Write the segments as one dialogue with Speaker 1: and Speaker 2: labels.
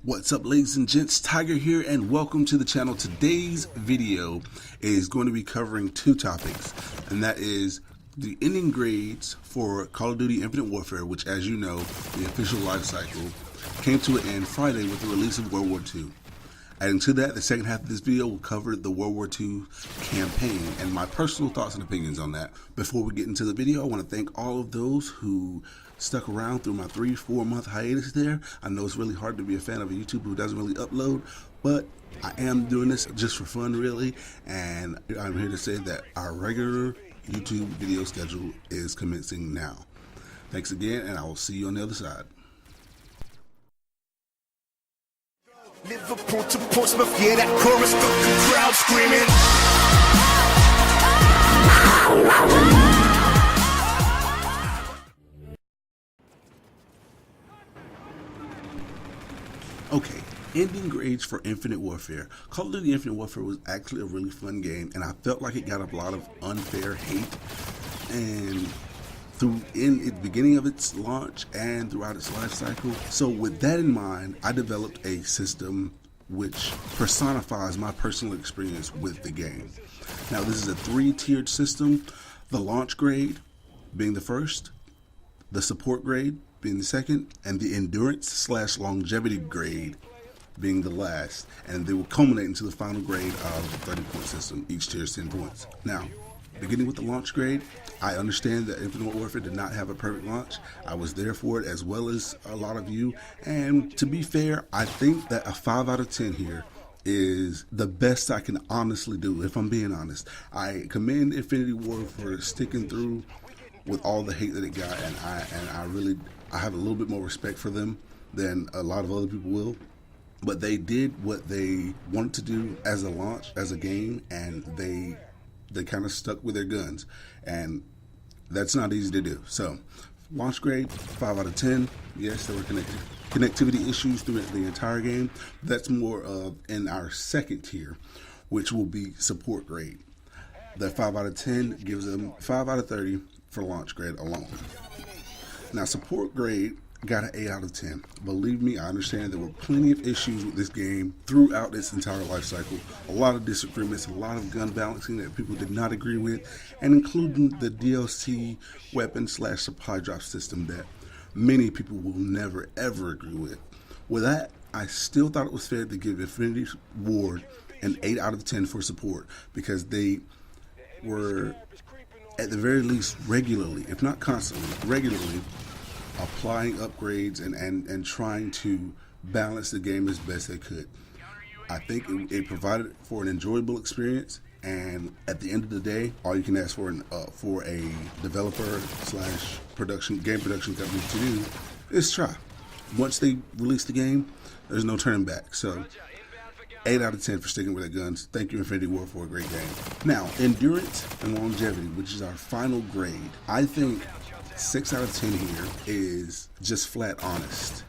Speaker 1: What's up, ladies and gents? Tiger here, and welcome to the channel. Today's video is going to be covering two topics, and that is the ending grades for Call of Duty Infinite Warfare, which, as you know, the official life cycle came to an end Friday with the release of World War II. Adding to that, the second half of this video will cover the World War II campaign and my personal thoughts and opinions on that. Before we get into the video, I want to thank all of those who stuck around through my 3-4 month hiatus there. I know it's really hard to be a fan of a YouTuber who doesn't really upload, but I am doing this just for fun, really, and I'm here to say that our regular YouTube video schedule is commencing now. Thanks again, and I will see you on the other side.
Speaker 2: Liverpool to Portsmouth, yeah, that chorus got the crowd screaming.
Speaker 1: Okay, ending grades for Infinite Warfare. Call of Duty Infinite Warfare was actually a really fun game, and I felt like it got a lot of unfair hate. And in the beginning of its launch and throughout its life cycle. So with that in mind, I developed a system which personifies my personal experience with the game. Now, this is a 3-tiered system, the launch grade being the first, the support grade being the second, and the endurance/longevity grade being the last, and they will culminate into the final grade of the 30-point system. Each tier is 10 points. Now, beginning with the launch grade, I understand that Infinite Warfare did not have a perfect launch. I was there for it, as well as a lot of you. And to be fair, I think that a 5 out of 10 here is the best I can honestly do, if I'm being honest. I commend Infinity Ward for sticking through with all the hate that it got, and I have a little bit more respect for them than a lot of other people will. But they did what they wanted to do as a launch, as a game, and they kind of stuck with their guns, and that's not easy to do. So, launch grade, 5 out of 10. Yes, there were connectivity issues throughout the entire game. That's more of in our second tier, which will be support grade. That 5 out of 10 gives them 5 out of 30 for launch grade alone. Now, support grade got an 8 out of 10. Believe me, I understand there were plenty of issues with this game throughout its entire life cycle. A lot of disagreements, a lot of gun balancing that people did not agree with, and including the DLC weapon/supply drop system that many people will never ever agree with. With that, I still thought it was fair to give Infinity Ward an 8 out of 10 for support, because they were, at the very least, regularly, if not constantly, regularly applying upgrades and trying to balance the game as best they could. I think it provided for an enjoyable experience, and at the end of the day, all you can ask for a developer/game production company to do is try. Once they release the game, there's no turning back. So 8 out of 10 for sticking with their guns. Thank you, Infinity Ward, for a great game. Now, endurance and longevity, which is our final grade. I think 6 out of 10 here is just flat honest.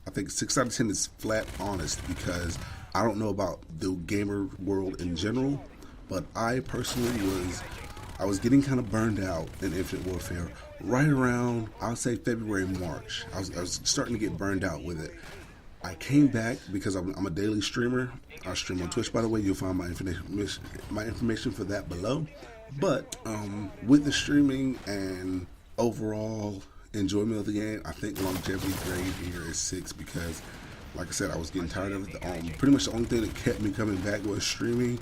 Speaker 1: I think 6 out of 10 is flat honest, because I don't know about the gamer world in general, but I personally was getting kind of burned out in Infinite Warfare right around, I'll say, February, March. I was starting to get burned out with it. I came back because I'm a daily streamer. I stream on Twitch, by the way. You'll find my information for that below. But with the streaming and overall enjoyment of the game, I think longevity grade here is 6, because, like I said, I was getting tired of it. Pretty much the only thing that kept me coming back was streaming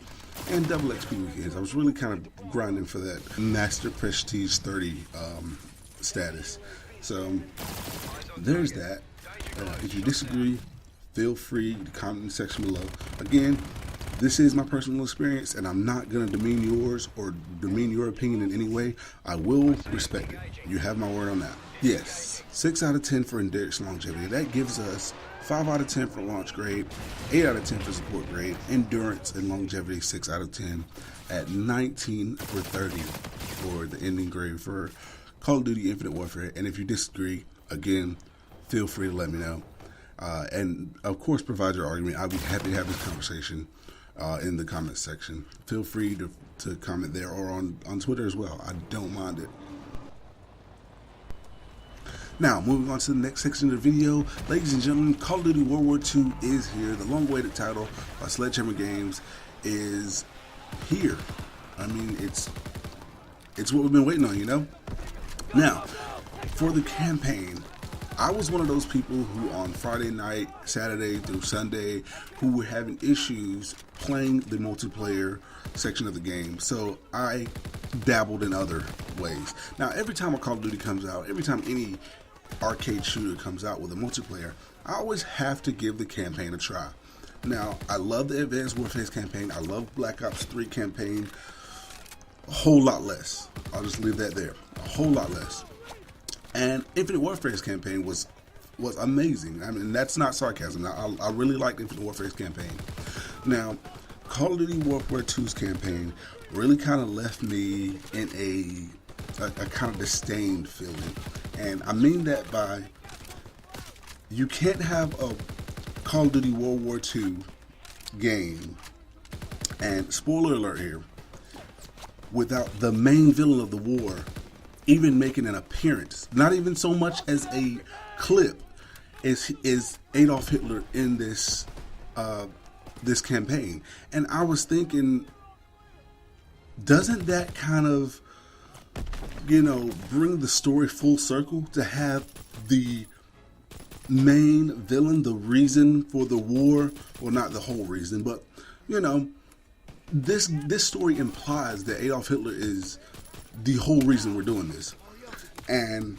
Speaker 1: and double XP weekends. I was really kind of grinding for that Master Prestige 30 status. So there's that. If you disagree, feel free to comment in the section below. Again, this is my personal experience, and I'm not going to demean yours or demean your opinion in any way. I will respect it. You have my word on that. Yes, 6 out of 10 for endurance longevity. That gives us 5 out of 10 for launch grade, 8 out of 10 for support grade, endurance and longevity 6 out of 10, at 19 for 30 for the ending grade for Call of Duty Infinite Warfare. And if you disagree, again, feel free to let me know. And of course, provide your argument. I'll be happy to have this conversation in the comment section. Feel free to comment there, or on Twitter as well. I don't mind it. Now, moving on to the next section of the video, ladies and gentlemen, Call of Duty World War II is here. The long-awaited title by Sledgehammer Games is here. I mean, it's what we've been waiting on, you know? Now, for the campaign, I was one of those people who on Friday night, Saturday through Sunday, who were having issues playing the multiplayer section of the game. So I dabbled in other ways. Now, every time a Call of Duty comes out, every time any arcade shooter comes out with a multiplayer, I always have to give the campaign a try. Now, I love the Advanced Warfare campaign. I love Black Ops 3 campaign. A whole lot less. I'll just leave that there. A whole lot less. And Infinite Warfare's campaign was amazing. I mean, that's not sarcasm. I really liked Infinite Warfare's campaign. Now, Call of Duty World War II's campaign really kind of left me in a kind of disdained feeling. And I mean that by, you can't have a Call of Duty World War II game, and spoiler alert here, without the main villain of the war even making an appearance. Not even so much as a clip is Adolf Hitler in this this campaign. And I was thinking, doesn't that kind of, you know, bring the story full circle to have the main villain, the reason for the war, well, not the whole reason, but, you know, this story implies that Adolf Hitler is the whole reason we're doing this. And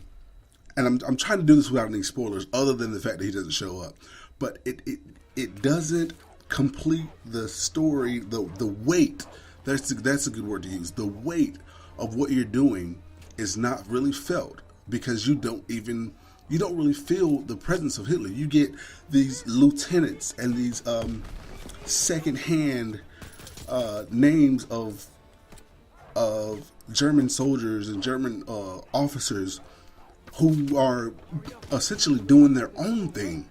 Speaker 1: I'm trying to do this without any spoilers other than the fact that he doesn't show up. But it doesn't complete the story, the weight, that's a good word to use. The weight of what you're doing is not really felt because you don't really feel the presence of Hitler. You get these lieutenants and these second-hand names of German soldiers and German officers who are essentially doing their own thing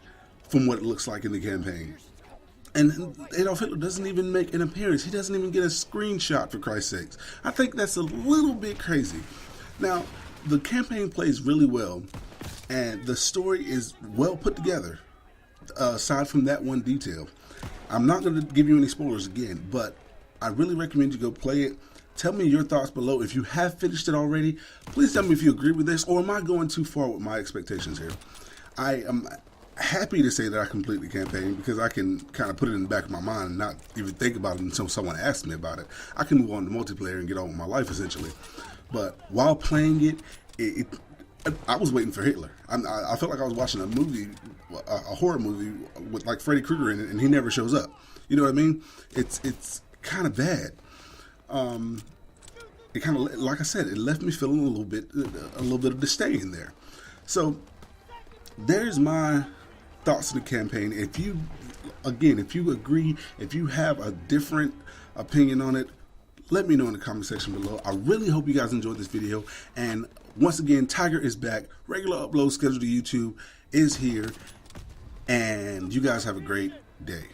Speaker 1: from what it looks like in the campaign. And Adolf Hitler doesn't even make an appearance. He doesn't even get a screenshot, for Christ's sakes. I think that's a little bit crazy. Now, the campaign plays really well, and the story is well put together, aside from that one detail. I'm not going to give you any spoilers again, but I really recommend you go play it. Tell me your thoughts below. If you have finished it already, please tell me if you agree with this, or am I going too far with my expectations here? I am happy to say that I completed the campaign because I can kind of put it in the back of my mind and not even think about it until someone asks me about it. I can move on to multiplayer and get on with my life, essentially. But while playing it, I was waiting for Hitler. I felt like I was watching a movie, a horror movie with like Freddy Krueger in it, and he never shows up. You know what I mean? It's kind of bad. It kind of, like I said, it left me feeling a little bit of disdain there. So there's my thoughts on the campaign. If you agree, if you have a different opinion on it, let me know in the comment section below. I really hope you guys enjoyed this video. And once again, Tiger is back. Regular upload schedule to YouTube is here. And you guys have a great day.